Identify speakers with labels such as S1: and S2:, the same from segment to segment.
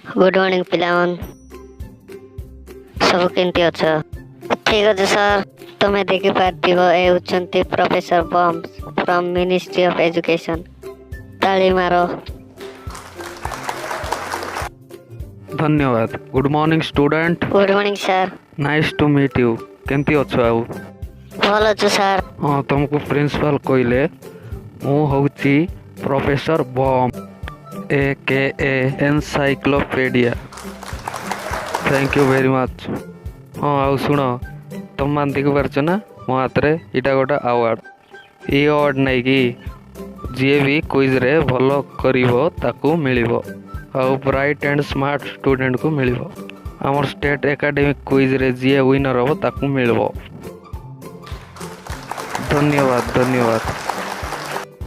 S1: Good morning पिलावन सब केमती अछ ठीक अच्छे सर तुम्हें देखी पार्थिव ए होचंती प्रोफेसर बम्स फ्रॉम मिनिस्ट्री ऑफ एजुकेशन ताली मारो।
S2: धन्यवाद। Good morning student.
S1: Good morning sir.
S2: Nice to meet you. केमती अच्छ आउ?
S1: भल अच्छे सर।
S2: हाँ तुमको प्रिंसिपल कहले मु होची professor bomb AKA encyclopedia. Thank you very much. हाँ आउ शुण तुम मान देखी पार्छ ना मो हाथ रे इटा गोटे अवार्ड ये अवार्ड नहीं कि जी भी क्विज रे भल करिवो ताकू मिलिवो आउ ब्राइट एंड स्मार्ट स्टूडेंट को मिलिवो आमर स्टेट एकेडमिक क्विज रे जी विनर हो ताकू मिलिवो। धन्यवाद धन्यवाद।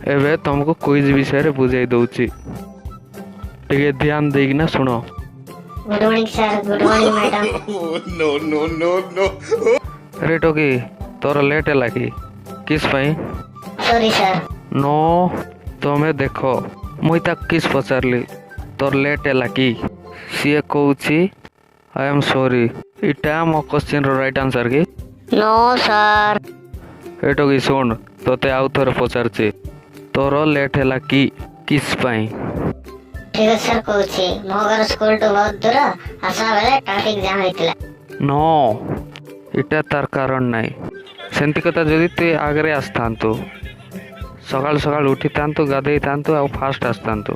S2: एबे तुमको क्विज विषय रे बुझाई दउची टिके ध्यान देकिना सुनो।
S1: Good morning sir. Good morning madam.
S2: No no no no अरे टोकी तोर लेट है लागी किस पाई?
S1: Sorry sir.
S2: नो तुम्हें देखो मुई तक किस पचारली तोर लेट है लागी सी कहूची आई एम सॉरी इटा मो क्वेश्चन रो राइट आंसर की?
S1: No sir.
S2: एटो की सुन तोते आउ थोड़े पचारची तोर लेट है लागी किस पाई?
S1: ठीक है सर कहूची मो घर स्कूल तो बहुत दूर आसा बेले ट्रैफिक जाम होइतिला।
S2: नो इटा तार कारण नहीं सेंती कथा जदि तु आगरे आसतांतु सकाल सकाल उठी तांतु गाधई तांतु आ फास्ट आसतांतु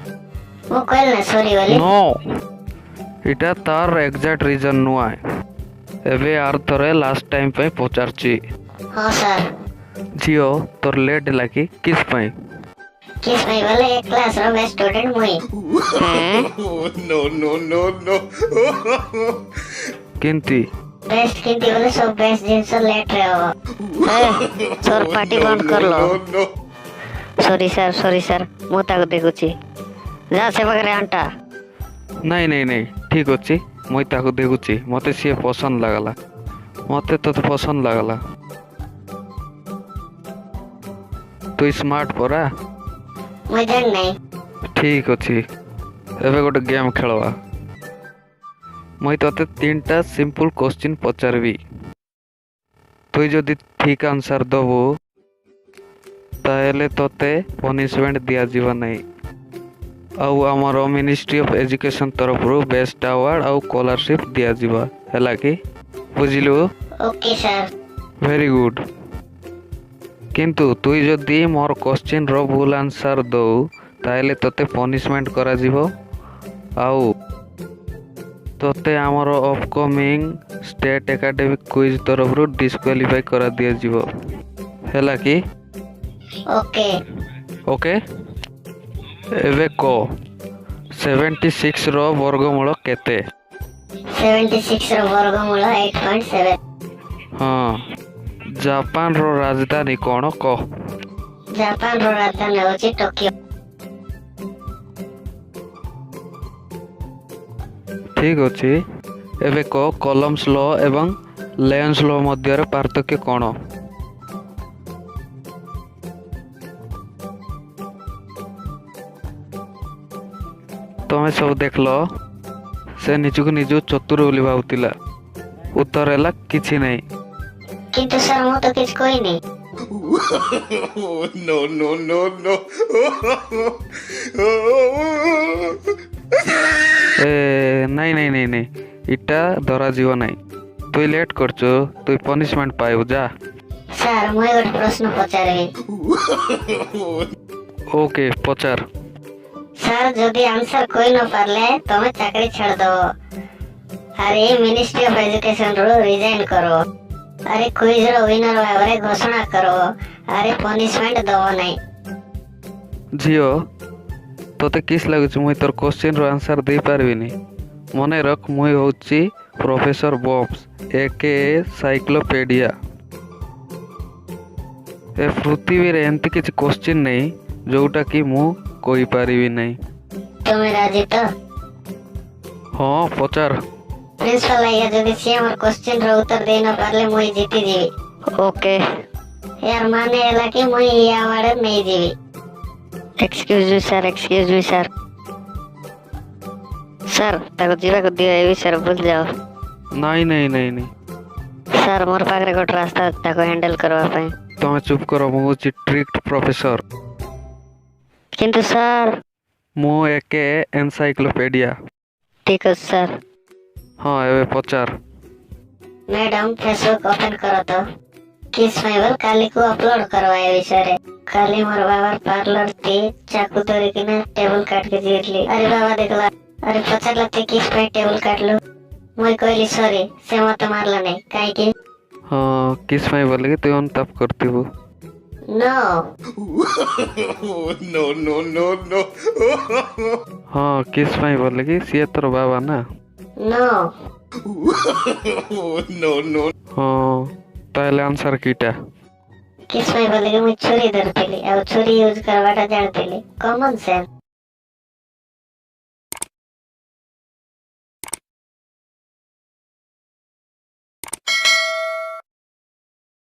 S1: वो कहल ना सॉरी बोली।
S2: नो इटा तार एग्जैक्ट रीजन नुआ एबे आर तोरे लास्ट टाइम पे पचारची।
S1: हां सर।
S2: जियो तोर लेट लागी किस पाई?
S1: किस भाई बोले एक क्लास रो मैं स्टूडेंट मुई।
S2: नो नो नो नो किंती
S1: बेस्ट किंती बोले सब बेस्ट जिनस लेट रे हो ए सर पार्टी बंद कर लो। सॉरी सर मु ताको देखुची जा से बगरे अंटा।
S2: नहीं नहीं नहीं ठीक अछि मुई ताको देखुची मते से पसंद लागला मते तो पसंद लागला तू स्मार्ट परा
S1: मुझे नहीं।
S2: ठीक अछि एबे गोटे गेम खेलवा मुई तते तीनटा सिंपल क्वेश्चन पचारबी तु जदि ठीक आंसर दबो ताहेले तते पनिशमेंट दिया जीव नहीं आउ आमर मिनिस्ट्री ऑफ एजुकेशन तरफ रो बेस्ट अवार्ड आउ स्कॉलरशिप दिया जीव हैला कि बुझिलु?
S1: Okay sir.
S2: वेरी गुड किंतु तु जदि मोर क्वेश्चन रो भूल आंसर दो ताहेले तते पनिशमेंट करा जीव आउ तोते आमर अपकमिंग स्टेट एकेडमिक क्विज तरफ रो डिस्क्वालीफाई करा दिया जीव हैला कि?
S1: ओके
S2: ओके एबे को 76 रो वर्गमूल केते?
S1: 76 रो वर्गमूल 8.7।
S2: हाँ जापान रो राजधानी कोन को?
S1: जापान रो राजधानी होची टोक्यो।
S2: ठीक अछि एबे को कॉलम्स लॉ एवं लेंस लॉ मध्य पार्थक्य कोन? तमे सब देखलो से निजको निजो चतुर बोली भावतिला उत्तर हैला किछि नहीं
S1: किंतु सर मु तो किछ कोई नहीं।
S2: नो नो नो नो ए नहीं नहीं नहीं नहीं इटा धरा जीव नहीं तु लेट करछो तु पनिशमेंट पाइबो जा।
S1: सर मु एक प्रश्न पचारबी।
S2: ओके पचार।
S1: सर जदि आंसर कोई न पारले तमे चाकरी छाड़ दो अरे मिनिस्ट्री ऑफ एजुकेशन रो रिजाइन करो अरे क्विज रो विनर भाବରେ घोषणा करो अरे पनिशमेंट दो नहीं।
S2: जियो तोते किस लागुच मुई तोर क्वेश्चन रो आंसर दे पारबिनी मने रख मुई होची प्रोफेसर बॉब्स AKA साइक्लोपीडिया ए पृथ्वी रे एंती किछ क्वेश्चन नहीं जोटा कि मु कोई पारिबी नहीं।
S1: तुम राजी तो?
S2: हाँ पचार।
S1: प्रिंसिपल आइया जदि से हमर क्वेश्चन रो उत्तर दे न पारले मुई जीती जीवी। ओके यार माने एला कि मुई ये अवार्ड नहीं जीवी। Excuse me sir. ସାର୍ ତାକୁ ଯିବାକୁ ଦିଅ, ଏ ବିଷୟରେ ଭୁଲି ଯାଅ।
S2: ନାଇଁ ନାଇଁ ନାଇଁ ନାଇଁ
S1: ସାର୍ ମୋର ପାଖରେ ଗୋଟେ ରାସ୍ତା ଅଛି ତାକୁ ହ୍ୟାଣ୍ଡେଲ କରିବା ପାଇଁ।
S2: ତମେ ଚୁପ୍ କର, ମୁଁ ହେଉଛି ଟ୍ରିକ୍ଟ ପ୍ରଫେସର।
S1: କିନ୍ତୁ ସାର୍।
S2: ମୁଁ ଏକେ ଏନସାଇକ୍ଲୋପିଡ଼ିଆ।
S1: ଠିକ ଅଛି ସାର୍।
S2: ହଁ ଏବେ ପଚାର।
S1: ମ୍ୟାଡାମ ଫେସବୁକ୍ ଓପନ କର ତ। କିସ୍ ମାଇବଲ କାଲିକୁ ଅପଲୋड କରବା ଏ ବିଷୟରେ। କାଲି ମୋର ବାବାର ପାର୍ଲର ତି ଚାकू ଧରିକିନା ଟେବୁଲ କାଟିକି ଯାଇଥିଲି। ଆରେ ବାବା ଦେଖିଲା, ଆରେ ପଚାରିଲା ତି କିସ୍ ପାଇଁ ଟେବୁଲ କାଟଲୁ। ମୁଇଁ କହିଲି ସରି, ସେ ମତେ ମାରଲା ନାହିଁ। କାହିଁକି?
S2: ହଁ କିସ୍ ପାଇଁ ବୋଲିକି ତୁଇ ଅନୁତାପ କରିଥିବୁ।
S1: No.
S3: no, no, no, no.
S2: ହଁ କିସ୍ ପାଇଁ ବୋଲିକି ସିଏ ତୋର ବାବା ନା।
S1: नो।
S3: no, no.
S2: ହଁ ତାହେଲେ ଆନ୍ସର କିଟା?
S1: किस ପାଇଁ ବୋଲିକି ମୁଁ ଛୁରୀ ଧରିଥିଲି ଆଉ ଛୁରୀ ୟୁଜ କରବାଟା ଜାଣିଥିଲି। Common sense.